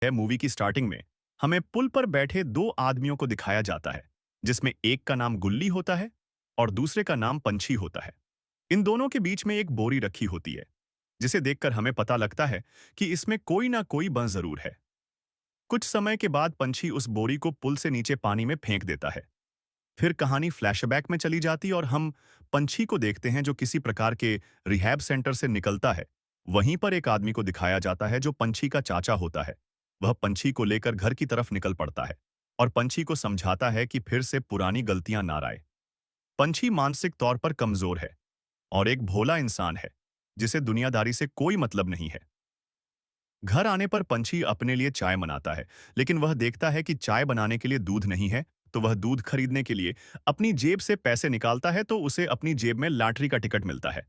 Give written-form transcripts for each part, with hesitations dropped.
है मूवी की स्टार्टिंग में हमें पुल पर बैठे दो आदमियों को दिखाया जाता है, जिसमें एक का नाम गुल्ली होता है और दूसरे का नाम पंछी होता है। इन दोनों के बीच में एक बोरी रखी होती है, जिसे देखकर हमें पता लगता है कि इसमें कोई ना कोई बम जरूर है। कुछ समय के बाद पंछी उस बोरी को पुल से नीचे पानी में फेंक देता है। फिर कहानी फ्लैशबैक में चली जाती और हम पंछी को देखते हैं जो किसी प्रकार के रिहैब सेंटर से निकलता है। वहीं पर एक आदमी को दिखाया जाता है जो पंछी का चाचा होता है। वह पंछी को लेकर घर की तरफ निकल पड़ता है और पंछी को समझाता है कि फिर से पुरानी गलतियां ना लाए। पंछी मानसिक तौर पर कमजोर है और एक भोला इंसान है जिसे दुनियादारी से कोई मतलब नहीं है। घर आने पर पंछी अपने लिए चाय बनाता है, लेकिन वह देखता है कि चाय बनाने के लिए दूध नहीं है, तो वह दूध खरीदने के लिए अपनी जेब से पैसे निकालता है तो उसे अपनी जेब में लॉटरी का टिकट मिलता है।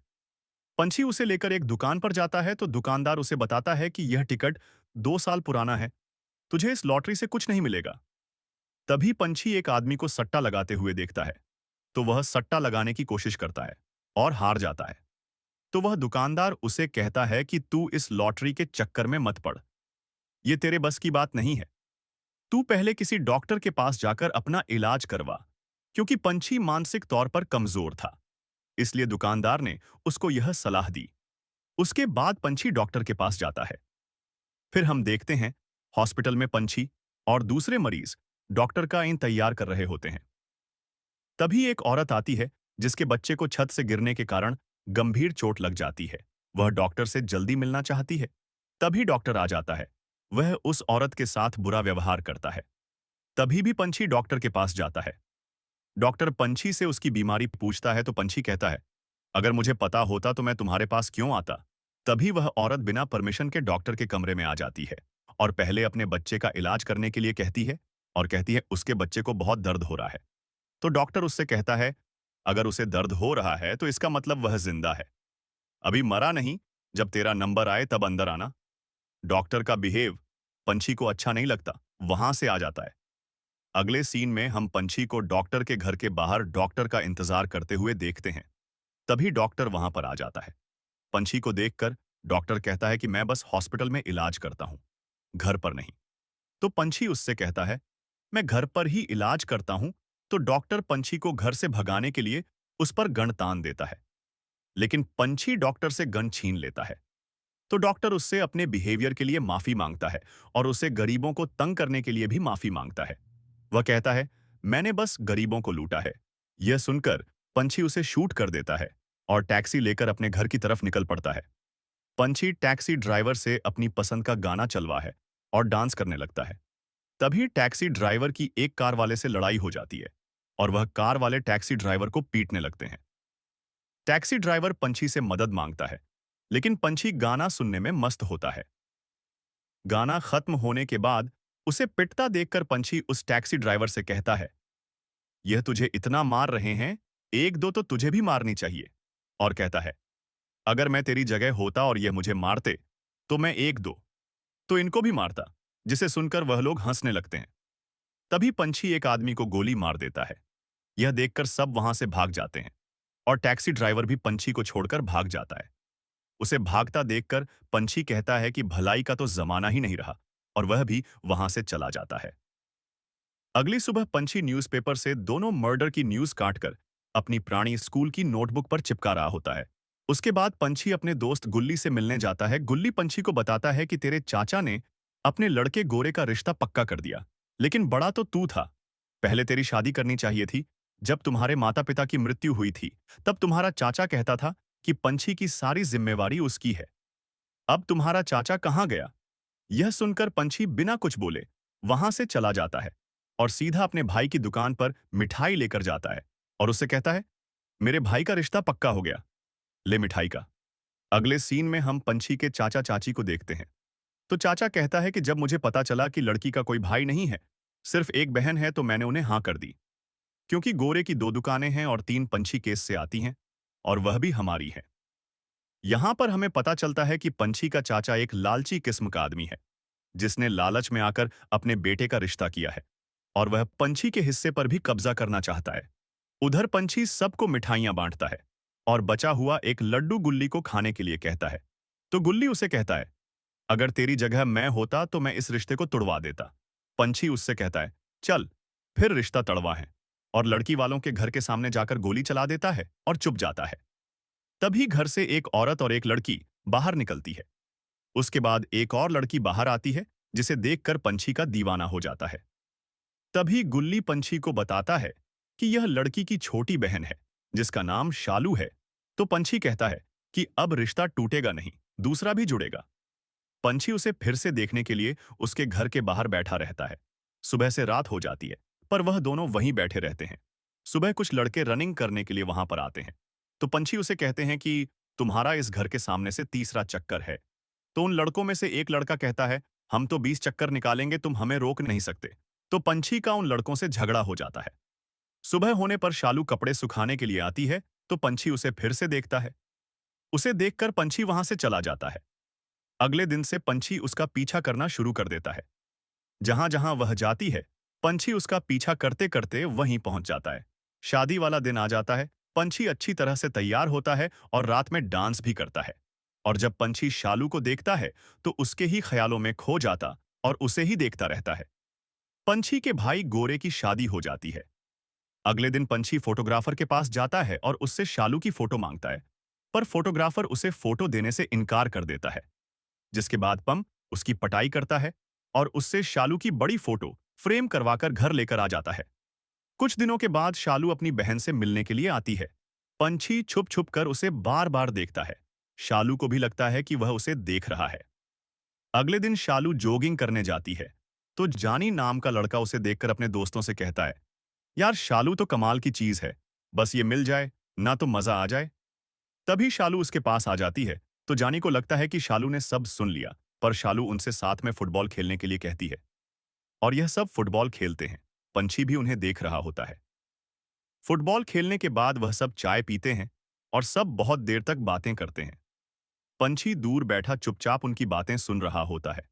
पंछी उसे लेकर एक दुकान पर जाता है तो दुकानदार उसे बताता है कि यह टिकट 2 साल पुराना है, तुझे इस लॉटरी से कुछ नहीं मिलेगा। तभी पंछी एक आदमी को सट्टा लगाते हुए देखता है, तो वह सट्टा लगाने की कोशिश करता है और हार जाता है। तो वह दुकानदार उसे कहता है कि तू इस लॉटरी के चक्कर में मत पड़, ये तेरे बस की बात नहीं है। तू पहले किसी डॉक्टर के पास जाकर अपना इलाज करवा। क्योंकि पंछी मानसिक तौर पर कमजोर था, इसलिए दुकानदार ने उसको यह सलाह दी। उसके बाद पंछी डॉक्टर के पास जाता है। फिर हम देखते हैं हॉस्पिटल में पंछी और दूसरे मरीज डॉक्टर का इंतजार कर रहे होते हैं। तभी एक औरत आती है जिसके बच्चे को छत से गिरने के कारण गंभीर चोट लग जाती है। वह डॉक्टर से जल्दी मिलना चाहती है। तभी डॉक्टर आ जाता है। वह उस औरत के साथ बुरा व्यवहार करता है। तभी भी पंछी डॉक्टर के पास जाता है। डॉक्टर पंछी से उसकी बीमारी पूछता है तो पंछी कहता है, अगर मुझे पता होता तो मैं तुम्हारे पास क्यों आता। तभी वह औरत बिना परमिशन के डॉक्टर के कमरे में आ जाती है और पहले अपने बच्चे का इलाज करने के लिए कहती है और कहती है उसके बच्चे को बहुत दर्द हो रहा है। तो डॉक्टर उससे कहता है, अगर उसे दर्द हो रहा है तो इसका मतलब वह जिंदा है, अभी मरा नहीं, जब तेरा नंबर आए तब अंदर आना। डॉक्टर का बिहेव पंछी को अच्छा नहीं लगता, वहां से आ जाता है। अगले सीन में हम पंछी को डॉक्टर के घर के बाहर डॉक्टर का इंतजार करते हुए देखते हैं। तभी डॉक्टर वहां पर आ जाता है। पंछी को देखकर डॉक्टर कहता है कि मैं बस हॉस्पिटल में इलाज करता हूं, घर पर नहीं। तो पंछी उससे कहता है, मैं घर पर ही इलाज करता हूं। तो डॉक्टर पंछी को घर से भगाने के लिए उस पर गन तान देता है, लेकिन पंछी डॉक्टर से गन छीन लेता है। तो डॉक्टर उससे अपने बिहेवियर के लिए माफी मांगता है और उसे गरीबों को तंग करने के लिए भी माफी मांगता है। वह कहता है, मैंने बस गरीबों को लूटा है। यह सुनकर पंछी उसे शूट कर देता है और टैक्सी लेकर अपने घर की तरफ निकल पड़ता है। पंछी टैक्सी ड्राइवर से अपनी पसंद का गाना चलवा है और डांस करने लगता है। तभी टैक्सी ड्राइवर की एक कार वाले से लड़ाई हो जाती है और वह कार वाले टैक्सी ड्राइवर को पीटने लगते हैं। टैक्सी ड्राइवर पंछी से मदद मांगता है, लेकिन पंछी गाना सुनने में मस्त होता है। गाना खत्म होने के बाद उसे पिटता देखकर पंछी उस टैक्सी ड्राइवर से कहता है, यह तुझे इतना मार रहे हैं, एक दो तो तुझे भी मारनी चाहिए। और कहता है, अगर मैं तेरी जगह होता और यह मुझे मारते तो मैं एक दो तो इनको भी मारता। जिसे सुनकर वह लोग हंसने लगते हैं। तभी पंछी एक आदमी को गोली मार देता है। यह देखकर सब वहां से भाग जाते हैं और टैक्सी ड्राइवर भी पंछी को छोड़कर भाग जाता है। उसे भागता देखकर पंछी कहता है कि भलाई का तो जमाना ही नहीं रहा, और वह भी वहां से चला जाता है। अगली सुबह पंछी न्यूज़पेपर से दोनों मर्डर की न्यूज़ काटकर अपनी पुरानी स्कूल की नोटबुक पर चिपका रहा होता है। उसके बाद पंछी अपने दोस्त गुल्ली से मिलने जाता है। गुल्ली पंछी को बताता है कि तेरे चाचा ने अपने लड़के गोरे का रिश्ता पक्का कर दिया, लेकिन बड़ा तो तू था। पहले तेरी शादी करनी चाहिए थी। जब तुम्हारे माता पिता की मृत्यु हुई थी, तब तुम्हारा चाचा कहता था कि पंछी की सारी जिम्मेवारी उसकी है। अब तुम्हारा चाचा कहाँ गया? यह सुनकर पंछी बिना कुछ बोले वहां से चला जाता है और सीधा अपने भाई की दुकान पर मिठाई लेकर जाता है और उससे कहता है, मेरे भाई का रिश्ता पक्का हो गया, ले मिठाई का। अगले सीन में हम पंछी के चाचा चाची को देखते हैं। तो चाचा कहता है कि जब मुझे पता चला कि लड़की का कोई भाई नहीं है, सिर्फ एक बहन है, तो मैंने उन्हें हाँ कर दी। क्योंकि गोरे की 2 दुकानें हैं और 3 पंछी केस से आती हैं, और वह भी हमारी है। यहां पर हमें पता चलता है कि पंछी का चाचा एक लालची किस्म का आदमी है, जिसने लालच में आकर अपने बेटे का रिश्ता किया है और वह पंछी के हिस्से पर भी कब्जा करना चाहता है। उधर पंछी सबको मिठाइयां बांटता है और बचा हुआ एक लड्डू गुल्ली को खाने के लिए कहता है। तो गुल्ली उसे कहता है, अगर तेरी जगह मैं होता तो मैं इस रिश्ते को तुड़वा देता। पंछी उससे कहता है, चल, फिर रिश्ता तड़वा है। और लड़की वालों के घर के सामने जाकर गोली चला देता है और चुप जाता है। तभी घर से एक औरत और एक लड़की बाहर निकलती है। उसके बाद एक और लड़की बाहर आती है, जिसे देखकर पंछी का दीवाना हो जाता है। तभी गुल्ली पंछी को बताता है कि यह लड़की की छोटी बहन है, जिसका नाम शालू है। तो पंछी कहता है कि अब रिश्ता टूटेगा नहीं, दूसरा भी जुड़ेगा। पंछी उसे फिर से देखने के लिए उसके घर के बाहर बैठा रहता है। सुबह से रात हो जाती है, पर वह दोनों वहीं बैठे रहते हैं। सुबह कुछ लड़के रनिंग करने के लिए वहां पर आते हैं। तो पंछी उसे कहते हैं कि तुम्हारा इस घर के सामने से तीसरा चक्कर है। तो उन लड़कों में से एक लड़का कहता है, हम तो 20 चक्कर निकालेंगे, तुम हमें रोक नहीं सकते। तो पंछी का उन लड़कों से झगड़ा हो जाता है। सुबह होने पर शालू कपड़े सुखाने के लिए आती है, तो पंछी उसे फिर से देखता है। उसे देखकर पंछी वहां से चला जाता है। अगले दिन से पंछी उसका पीछा करना शुरू कर देता है। जहां जहां वह जाती है, पंछी उसका पीछा करते करते वहीं पहुंच जाता है। शादी वाला दिन आ जाता है। पंछी अच्छी तरह से तैयार होता है और रात में डांस भी करता है। और जब पंछी शालू को देखता है, तो उसके ही ख्यालों में खो जाता और उसे ही देखता रहता है। पंछी के भाई गोरे की शादी हो जाती है। अगले दिन पंछी फोटोग्राफर के पास जाता है और उससे शालू की फोटो मांगता है। पर फोटोग्राफर उसे फोटो देने से इनकार कर देता है। जिसके बाद पम उसकी पटाई करता है और उससे शालू की बड़ी फोटो फ्रेम करवाकर घर लेकर आ जाता है। कुछ दिनों के बाद शालू अपनी बहन से मिलने के लिए आती है। पंछी छुप छुप कर उसे बार बार देखता है। शालू को भी लगता है कि वह उसे देख रहा है। अगले दिन शालू जॉगिंग करने जाती है, तो जानी नाम का लड़का उसे देखकर अपने दोस्तों से कहता है, यार शालू तो कमाल की चीज है, बस ये मिल जाए ना तो मजा आ जाए। तभी शालू उसके पास आ जाती है। तो जानी को लगता है कि शालू ने सब सुन लिया, पर शालू उनसे साथ में फुटबॉल खेलने के लिए कहती है। और यह सब फुटबॉल खेलते हैं। पंछी भी उन्हें देख रहा होता है। फुटबॉल खेलने के बाद वह सब चाय पीते हैं और सब बहुत देर तक बातें करते हैं। पंछी दूर बैठा चुपचाप उनकी बातें सुन रहा होता है।